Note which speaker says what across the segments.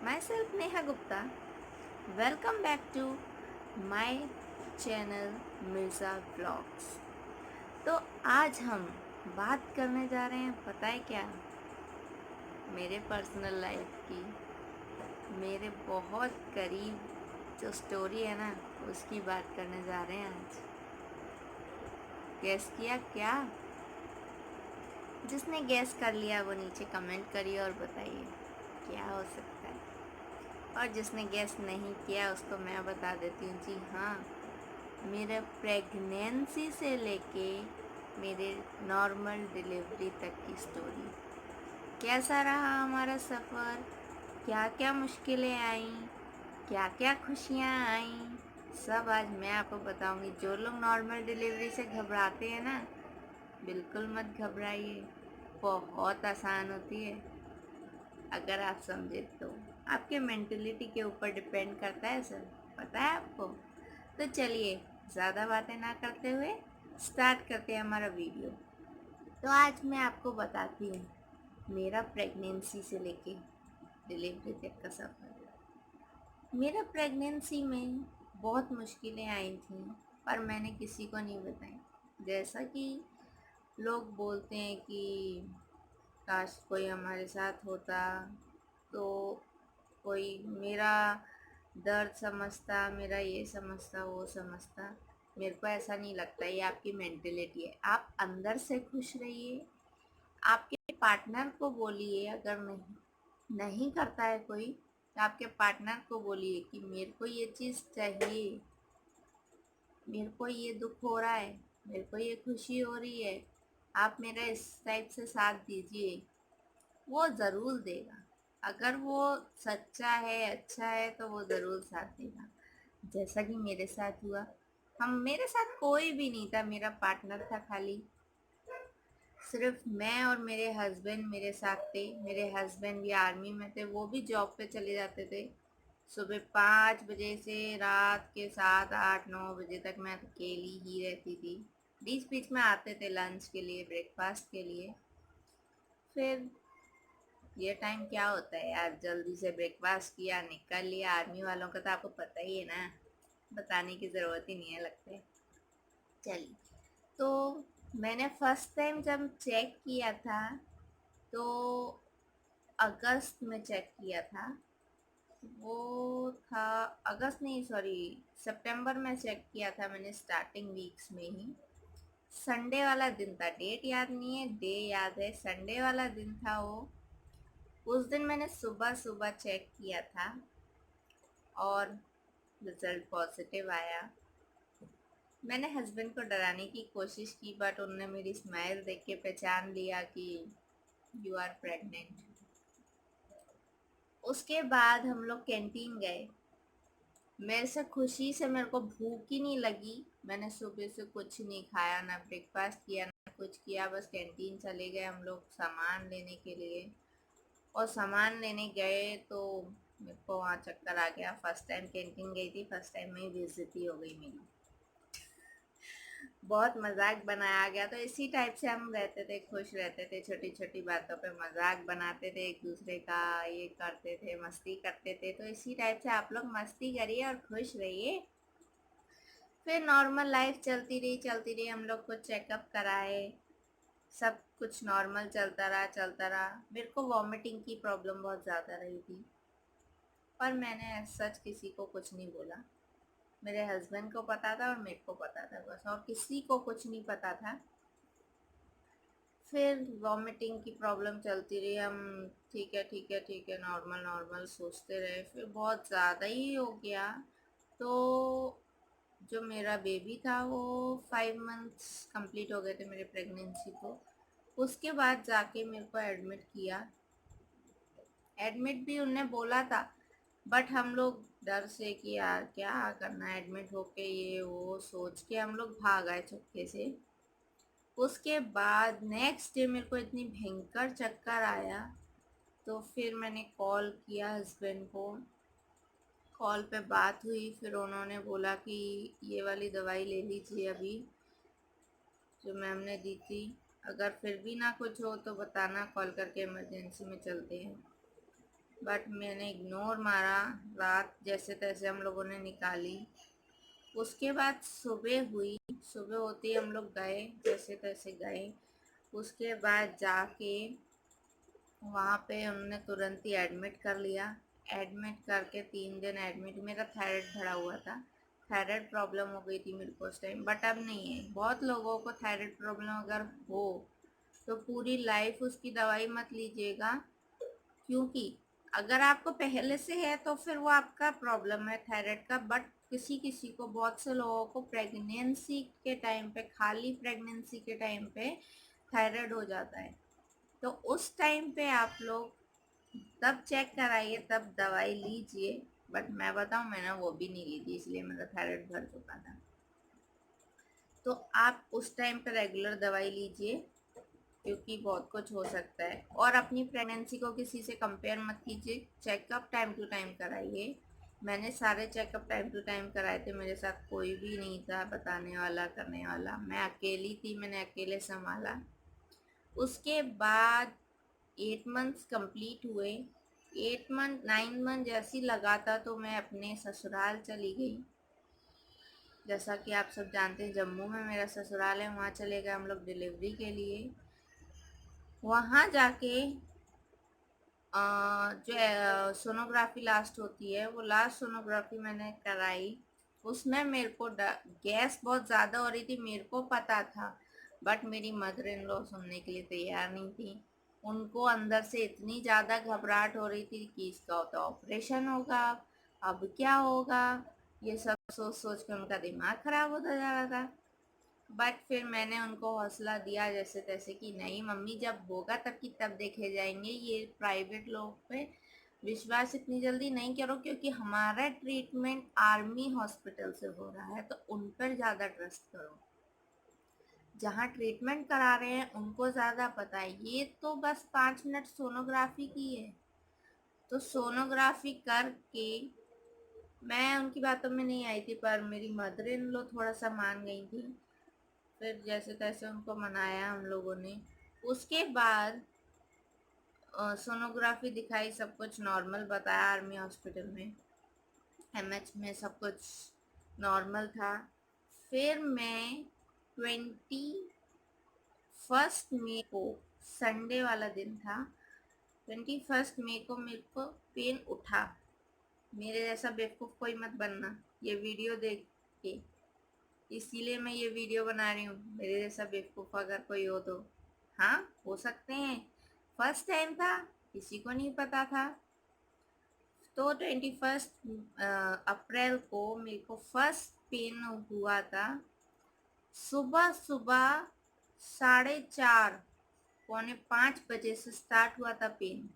Speaker 1: myself Neha Gupta. Welcome back to my channel Mirza blogs. तो आज हम बात करने जा रहे हैं, पता है क्या, मेरे पर्सनल लाइफ की, मेरे बहुत करीब जो स्टोरी है ना, उसकी बात करने जा रहे हैं आज। गैस किया क्या? जिसने गैस कर लिया वो नीचे कमेंट करिए और बताइए क्या हो सकता है। और जिसने गैस नहीं किया उसको मैं बता देती हूँ, जी हाँ, मेरे प्रेगनेंसी से लेके मेरे नॉर्मल डिलीवरी तक की स्टोरी, कैसा रहा हमारा सफ़र, क्या क्या मुश्किलें आईं, क्या क्या खुशियाँ आईं, सब आज मैं आपको बताऊंगी। जो लोग नॉर्मल डिलीवरी से घबराते हैं ना, बिल्कुल मत घबराइए, बहुत आसान होती है अगर आप समझे तो। आपके मेंटलिटी के ऊपर डिपेंड करता है सर, पता है आपको। तो चलिए ज़्यादा बातें ना करते हुए स्टार्ट करते हैं हमारा वीडियो। तो आज मैं आपको बताती हूँ मेरा प्रेगनेंसी से लेके डिलीवरी तक का सफ़र। मेरा प्रेगनेंसी में बहुत मुश्किलें आई थी, पर मैंने किसी को नहीं बताई। जैसा कि लोग बोलते हैं कि काश कोई हमारे साथ होता, तो कोई मेरा दर्द समझता, मेरा ये समझता वो समझता। मेरे को ऐसा नहीं लगता, ये आपकी मेंटेलिटी है। आप अंदर से खुश रहिए। आपके पार्टनर को बोलिए, अगर नहीं नहीं करता है कोई, तो आपके पार्टनर को बोलिए कि मेरे को ये चीज़ चाहिए, मेरे को ये दुख हो रहा है, मेरे को ये खुशी हो रही है, आप मेरा इस टाइप से साथ दीजिए। वो ज़रूर देगा। अगर वो सच्चा है, अच्छा है, तो वो ज़रूर साथ देगा। जैसा कि मेरे साथ हुआ। हम मेरे साथ कोई भी नहीं था, मेरा पार्टनर था खाली। सिर्फ मैं और मेरे हस्बैंड मेरे साथ थे। मेरे हस्बैंड भी आर्मी में थे, वो भी जॉब पे चले जाते थे। सुबह 5 बजे से रात के 7 8 9 बजे तक मैं अकेली ही रहती थी। बीच बीच में आते थे लंच के लिए, ब्रेकफास्ट के लिए। फिर ये टाइम क्या होता है यार, जल्दी से ब्रेकफास्ट किया, निकल लिया। आर्मी वालों का तो आपको पता ही है ना, बताने की ज़रूरत ही नहीं है लगता है। चलिए, तो मैंने फर्स्ट टाइम जब चेक किया था, तो अगस्त में चेक किया था। वो था अगस्त नहीं, सॉरी, सितंबर में चेक किया था मैंने, स्टार्टिंग वीक्स में ही। संडे वाला दिन था, डेट याद नहीं है, डे याद है, संडे वाला दिन था वो। उस दिन मैंने सुबह सुबह चेक किया था और रिजल्ट पॉजिटिव आया। मैंने हस्बैंड को डराने की कोशिश की, बट उन्होंने मेरी स्माइल देख के पहचान लिया कि यू आर प्रेग्नेंट। उसके बाद हम लोग कैंटीन गए। मेरे से खुशी से मेरे को भूख ही नहीं लगी। मैंने सुबह से कुछ नहीं खाया, ना ब्रेकफास्ट किया ना कुछ किया, बस कैंटीन चले गए हम लोग सामान लेने के लिए। और सामान लेने गए तो मेरे को वहाँ चक्कर आ गया। फर्स्ट टाइम कैंटीन गई थी, फर्स्ट टाइम में ही बेइज्जती हो गई मेरी। बहुत मजाक बनाया गया। तो इसी टाइप से हम रहते थे, खुश रहते थे, छोटी छोटी बातों पे मजाक बनाते थे एक दूसरे का, ये करते थे, मस्ती करते थे। तो इसी टाइप से आप लोग मस्ती करिए और खुश रहिए। फिर नॉर्मल लाइफ चलती रही, हम लोग को चेकअप कराए, सब कुछ नॉर्मल चलता रहा। मेरे को वॉमिटिंग की प्रॉब्लम बहुत ज़्यादा रही थी, पर मैंने सच किसी को कुछ नहीं बोला। मेरे हस्बैंड को पता था और मेरे को पता था बस, और किसी को कुछ नहीं पता था। फिर वॉमिटिंग की प्रॉब्लम चलती रही, हम ठीक है ठीक है ठीक है, नॉर्मल नॉर्मल सोचते रहे। फिर बहुत ज़्यादा ही हो गया। तो जो मेरा बेबी था वो 5 मंथ्स कंप्लीट हो गए थे मेरे प्रेगनेंसी को। उसके बाद जाके मेरे को एडमिट किया। एडमिट भी उनने बोला था, बट हम लोग डर से कि यार क्या करना है एडमिट होके, ये वो सोच के हम लोग भाग आए चुपके से। उसके बाद नेक्स्ट डे मेरे को इतनी भयंकर चक्कर आया, तो फिर मैंने कॉल किया हस्बैंड को। कॉल पे बात हुई, फिर उन्होंने बोला कि ये वाली दवाई ले लीजिए अभी, जो मैम ने दी थी। अगर फिर भी ना कुछ हो तो बताना, कॉल करके इमरजेंसी में चलते हैं। बट मैंने इग्नोर मारा। रात जैसे तैसे हम लोगों ने निकाली। उसके बाद सुबह हुई। सुबह होते ही हम लोग गए, जैसे तैसे गए। उसके बाद जाके वहाँ पे उन्होंने तुरंत ही एडमिट कर लिया। एडमिट करके 3 दिन एडमिट, मेरा थायराइड बढ़ा हुआ था। थायराइड प्रॉब्लम हो गई थी मेरे को उस टाइम, बट अब नहीं है। बहुत लोगों को थायराइड प्रॉब्लम अगर हो तो पूरी लाइफ उसकी दवाई मत लीजिएगा, क्योंकि अगर आपको पहले से है तो फिर वो आपका प्रॉब्लम है थायराइड का। बट किसी किसी को, बहुत से लोगों को प्रेगनेंसी के टाइम पे, खाली प्रेगनेंसी के टाइम पे थायराइड हो जाता है। तो उस टाइम पे आप लोग तब चेक कराइए, तब दवाई लीजिए। बट मैं बताऊं, मैंने वो भी नहीं ली थी, इसलिए मेरा थायराइड बढ़ चुका था। तो आप उस टाइम पे रेगुलर दवाई लीजिए, क्योंकि बहुत कुछ हो सकता है। और अपनी प्रेगनेंसी को किसी से कंपेयर मत कीजिए। चेकअप टाइम टू टाइम कराइए। मैंने सारे चेकअप टाइम टू टाइम कराए थे, मेरे साथ कोई भी नहीं था बताने वाला, करने वाला। मैं अकेली थी, मैंने अकेले संभाला। उसके बाद 8 मंथ्स कंप्लीट हुए। 8 मंथ 9 मंथ जैसी लगा था तो मैं अपने ससुराल चली गई। जैसा कि आप सब जानते हैं, जम्मू में मेरा ससुराल है। वहाँ चले गए हम लोग डिलीवरी के लिए। वहाँ जाके जो सोनोग्राफी लास्ट होती है, वो लास्ट सोनोग्राफी मैंने कराई। उसमें मेरे को गैस बहुत ज़्यादा हो रही थी, मेरे को पता था। बट मेरी मदर इन लॉ सुनने के लिए तैयार नहीं थी। उनको अंदर से इतनी ज़्यादा घबराहट हो रही थी कि इसका तो ऑपरेशन होगा, अब क्या होगा। ये सब सोच सोच के उनका दिमाग ख़राब होता जा रहा था। बट फिर मैंने उनको हौसला दिया जैसे तैसे कि नहीं मम्मी, जब होगा तब की तब देखे जाएंगे। ये प्राइवेट लोग पे विश्वास इतनी जल्दी नहीं करो, क्योंकि हमारा ट्रीटमेंट आर्मी हॉस्पिटल से हो रहा है, तो उन पर ज़्यादा ट्रस्ट करो। जहाँ ट्रीटमेंट करा रहे हैं उनको ज़्यादा पता है। ये तो बस 5 मिनट सोनोग्राफी की है। तो सोनोग्राफी करके मैं उनकी बातों में नहीं आई थी, पर मेरी मदर इन लॉ थोड़ा सा मान गई थी। फिर जैसे तैसे उनको मनाया हम लोगों ने। उसके बाद सोनोग्राफी दिखाई, सब कुछ नॉर्मल बताया आर्मी हॉस्पिटल में। एमएच में सब कुछ नॉर्मल था। फिर मैं 21 मई को, संडे वाला दिन था, 21 मई को मेरे को पेन उठा। मेरे जैसा बेवकूफ़ कोई मत बनना ये वीडियो देख के, इसीलिए मैं ये वीडियो बना रही हूँ। मेरे जैसा बेवकूफ़ अगर कोई हो तो, हाँ हो सकते हैं। फर्स्ट टाइम था, किसी को नहीं पता था। तो 21 अप्रैल को मेरे को फर्स्ट पेन हुआ था। सुबह सुबह 4:30 4:45 से स्टार्ट हुआ था पेन।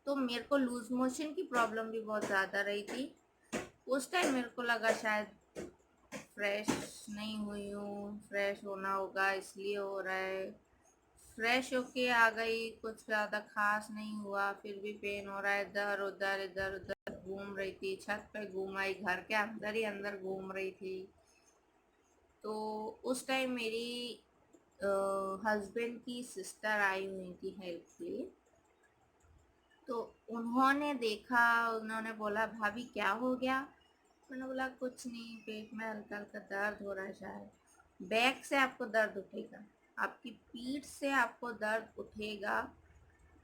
Speaker 1: तो मेरे को लूज मोशन की प्रॉब्लम भी बहुत ज़्यादा रही थी। उस टाइम मेरे को लगा शायद फ्रेश नहीं हुई हूँ, फ्रेश होना होगा इसलिए हो रहा है। फ्रेश होके आ गई, कुछ ज़्यादा खास नहीं हुआ, फिर भी पेन हो रहा है। इधर उधर घूम रही थी, छत पे घूम आई, घर के अंदर ही अंदर घूम रही थी। तो उस टाइम मेरी हस्बैंड की सिस्टर आई हुई थी हेल्प के लिए। तो उन्होंने देखा, उन्होंने बोला भाभी क्या हो गया। मैंने बोला कुछ नहीं, पेट में हल्का हल्का दर्द हो रहा है शायद। बैक से आपको दर्द उठेगा, आपकी पीठ से आपको दर्द उठेगा।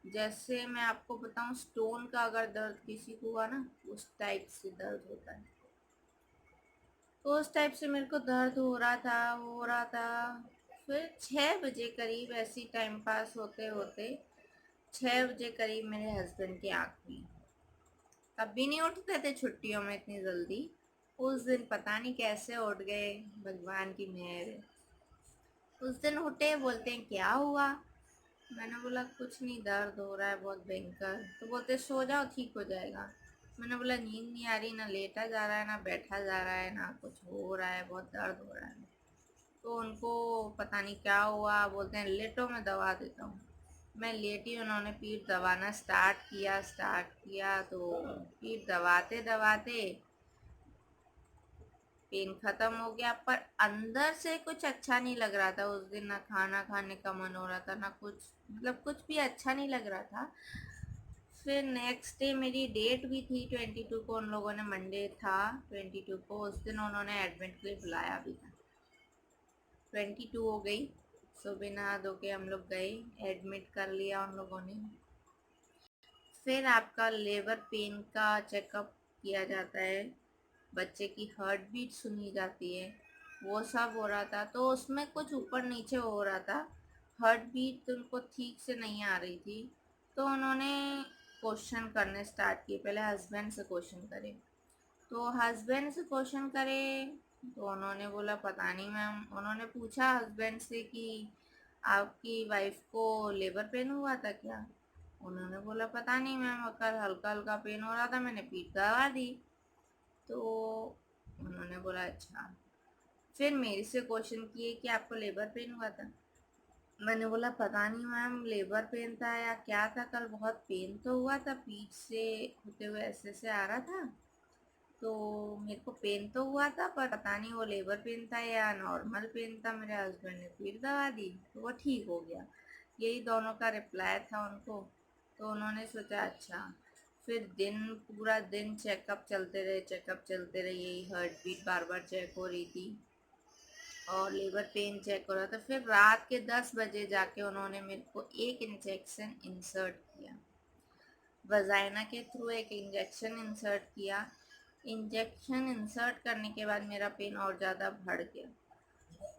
Speaker 1: जैसे मैं आपको बताऊं, स्टोन का अगर दर्द किसी को हुआ ना, उस टाइप से दर्द होता है। तो उस टाइप से मेरे को दर्द हो रहा था। फिर 6 बजे करीब, ऐसी टाइम पास होते होते 6 बजे करीब मेरे हस्बैंड की आँख हुई। कभी नहीं उठते थे छुट्टियों में इतनी जल्दी। उस दिन पता नहीं कैसे उठ गए, भगवान की मेहर है। उस दिन उठे, बोलते हैं क्या हुआ। मैंने बोला कुछ नहीं, दर्द हो रहा है बहुत भयंकर। तो बोलते सो जाओ ठीक हो जाएगा। मैंने बोला नींद नहीं आ रही, ना लेटा जा रहा है ना बैठा जा रहा है, ना कुछ हो रहा है, बहुत दर्द हो रहा है। तो उनको पता नहीं क्या हुआ, बोलते हैं लेटो मैं दवा देता हूँ। मैं लेटी, उन्होंने पीठ दबाना स्टार्ट किया। तो पीठ दबाते दबाते पेन खत्म हो गया, पर अंदर से कुछ अच्छा नहीं लग रहा था। उस दिन ना खाना खाने का मन हो रहा था, ना कुछ, मतलब कुछ भी अच्छा नहीं लग रहा था। फिर नेक्स्ट डे मेरी डेट भी थी 22 को, उन लोगों ने मंडे था 22 को, उस दिन उन्होंने एडमिट के लिए बुलाया भी था। 22 हो गई, सुबह नहा धो के हम लोग गए, एडमिट कर लिया उन लोगों ने। फिर आपका लेबर पेन का चेकअप किया जाता है, बच्चे की हार्ट बीट सुनी जाती है, वो सब हो रहा था। तो उसमें कुछ ऊपर नीचे हो रहा था, हार्ट बीट उनको ठीक से नहीं आ रही थी। तो उन्होंने क्वेश्चन करने स्टार्ट किए, पहले हस्बैंड से क्वेश्चन करे। तो हस्बैंड से क्वेश्चन करे तो उन्होंने बोला पता नहीं मैम। उन्होंने पूछा हस्बैंड से कि आपकी वाइफ को लेबर पेन हुआ था क्या? उन्होंने बोला पता नहीं मैम, कल हल्का हल्का पेन हो रहा था, मैंने पीठ दबा दी। तो उन्होंने बोला अच्छा। फिर मेरे से क्वेश्चन किए कि आपको लेबर पेन हुआ था? मैंने बोला पता नहीं मैम, लेबर पेन था या क्या था, कल बहुत पेन तो हुआ था, पीठ से होते हुए ऐसे से आ रहा था। तो मेरे को पेन तो हुआ था, पर पता नहीं वो लेबर पेन था या नॉर्मल पेन था। मेरे हस्बैंड ने पीठ दबा दी तो वो ठीक हो गया। यही दोनों का रिप्लाई था उनको। तो उन्होंने सोचा अच्छा। फिर पूरा दिन चेकअप चलते रहे, यही हार्ट बीट बार बार चेक हो रही थी और लेबर पेन चेक हो रहा था। फिर रात के 10 बजे जाके उन्होंने मेरे को एक इंजेक्शन इंसर्ट किया, वजाइना के थ्रू एक इंजेक्शन इंसर्ट किया। इंजेक्शन इंसर्ट करने के बाद मेरा पेन और ज़्यादा बढ़ गया।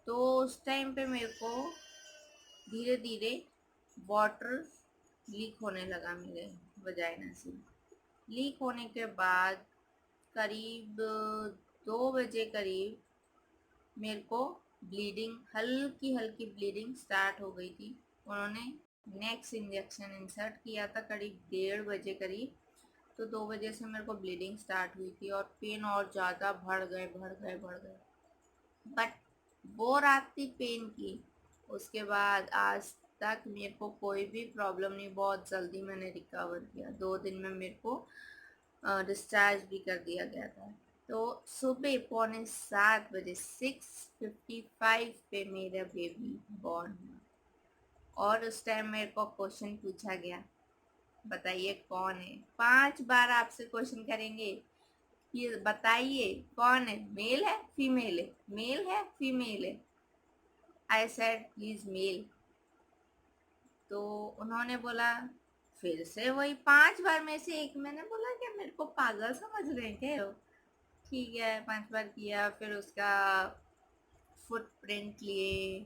Speaker 1: तो उस टाइम पे मेरे को धीरे धीरे वाटर लीक होने लगा मेरे वजाइना से। लीक होने के बाद करीब 2 बजे करीब मेरे को ब्लीडिंग, हल्की हल्की ब्लीडिंग स्टार्ट हो गई थी। उन्होंने नेक्स्ट इंजेक्शन इंसर्ट किया था करीब 1:30 बजे करीब। तो 2 बजे से मेरे को ब्लीडिंग स्टार्ट हुई थी और पेन और ज़्यादा बढ़ गए। बट वो रात थी पेन की, उसके बाद आज तक मेरे को कोई भी प्रॉब्लम नहीं। बहुत जल्दी मैंने रिकवर किया, 2 दिन में मेरे को डिस्चार्ज भी कर दिया गया था। तो सुबह 6:45 बजे 6:55 पे मेरा बेबी बॉर्न हुआ। और उस टाइम मेरे को क्वेश्चन पूछा गया, बताइए कौन है? 5 बार आपसे क्वेश्चन करेंगे, ये बताइए कौन है, मेल है फीमेल है, मेल है फीमेल है। I said he is male. तो उन्होंने बोला फिर से वही 5 बार में से एक। मैंने बोला क्या मेरे को पागल समझ रहे हैं क्या? ठीक है, 5 बार किया। फिर उसका फुटप्रिंट लिए,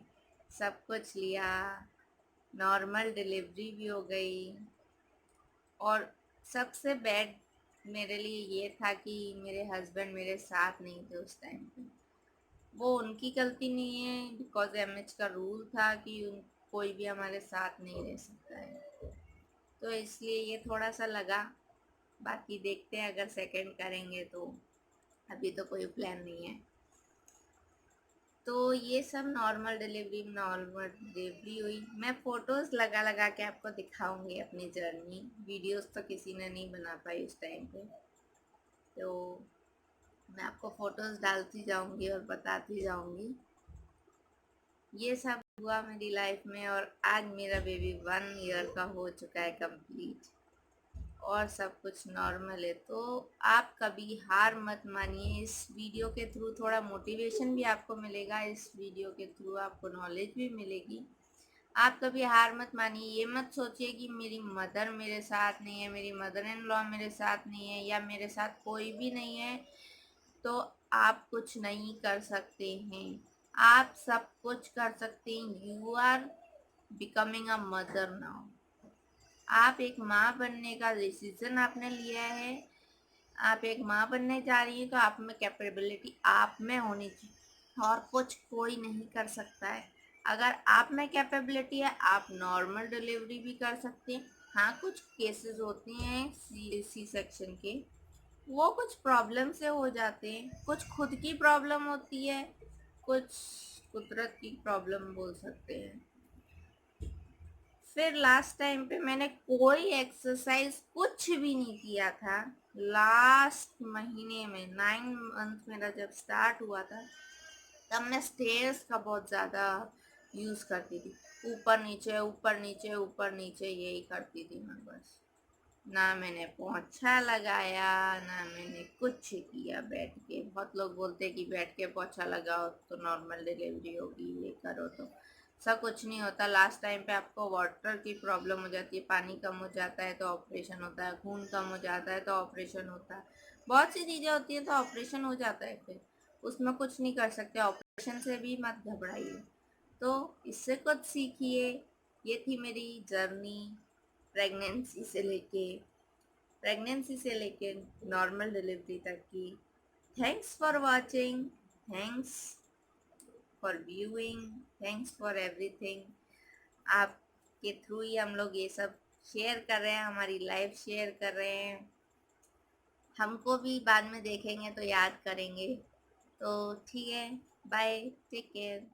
Speaker 1: सब कुछ लिया, नॉर्मल डिलीवरी भी हो गई। और सबसे बैड मेरे लिए ये था कि मेरे हस्बैंड मेरे साथ नहीं थे उस टाइम पे। वो उनकी गलती नहीं है, बिकॉज एमएच का रूल था कि कोई भी हमारे साथ नहीं रह सकता है। तो इसलिए ये थोड़ा सा लगा। बाकी देखते हैं अगर सेकंड करेंगे तो, अभी तो कोई प्लान नहीं है। तो ये सब नॉर्मल डिलीवरी हुई। मैं फ़ोटोज़ लगा लगा के आपको दिखाऊंगी अपनी जर्नी। वीडियोस तो किसी ने नहीं बना पाई उस टाइम पे, तो मैं आपको फ़ोटोज़ डालती जाऊंगी और बताती जाऊंगी। ये सब हुआ मेरी लाइफ में और आज मेरा बेबी 1 ईयर का हो चुका है कंप्लीट और सब कुछ नॉर्मल है। तो आप कभी हार मत मानिए। इस वीडियो के थ्रू थोड़ा मोटिवेशन भी आपको मिलेगा, इस वीडियो के थ्रू आपको नॉलेज भी मिलेगी। आप कभी हार मत मानिए। ये मत सोचिए कि मेरी मदर मेरे साथ नहीं है, मेरी मदर इन लॉ मेरे साथ नहीं है, या मेरे साथ कोई भी नहीं है तो आप कुछ नहीं कर सकते हैं। आप सब कुछ कर सकते हैं। You are becoming a mother now. आप एक माँ बनने का डिसीजन आपने लिया है। आप एक माँ बनने जा रही हैं तो आप में कैपेबिलिटी आप में होनी चाहिए और कुछ कोई नहीं कर सकता है। अगर आप में कैपेबिलिटी है आप नॉर्मल डिलीवरी भी कर सकते हैं। हाँ, कुछ केसेस होते हैं सी सेक्शन के, वो कुछ प्रॉब्लम से हो जाते हैं। कुछ खुद की प्रॉब्लम होती है, कुछ कुदरत की प्रॉब्लम बोल सकते हैं। फिर लास्ट टाइम पे मैंने कोई एक्सरसाइज कुछ भी नहीं किया था। लास्ट महीने में 9 मंथ मेरा जब स्टार्ट हुआ था तब मैं स्टेयर्स का बहुत ज़्यादा यूज़ करती थी। ऊपर नीचे ऊपर नीचे ऊपर नीचे यही करती थी मैं बस। ना मैंने पोंछा लगाया, ना मैंने कुछ किया बैठ के। बहुत लोग बोलते हैं कि बैठ के पोंछा लगाओ तो नॉर्मल डिलीवरी होगी, ये करो तो ऐसा कुछ नहीं होता। लास्ट टाइम पे आपको वाटर की प्रॉब्लम हो जाती है, पानी कम हो जाता है तो ऑपरेशन होता है, खून कम हो जाता है तो ऑपरेशन होता है, बहुत सी चीज़ें होती हैं तो ऑपरेशन हो जाता है। फिर उसमें कुछ नहीं कर सकते, ऑपरेशन से भी मत घबराइए। तो इससे कुछ सीखिए। ये थी मेरी जर्नी प्रेगनेंसी से लेके नॉर्मल डिलीवरी तक की। Thanks for watching, thanks for viewing, thanks for everything. आपके थ्रू ही हम लोग ये सब शेयर कर रहे हैं, हमारी लाइफ शेयर कर रहे हैं। हमको भी बाद में देखेंगे तो याद करेंगे। तो ठीक है, बाय, टेक केयर।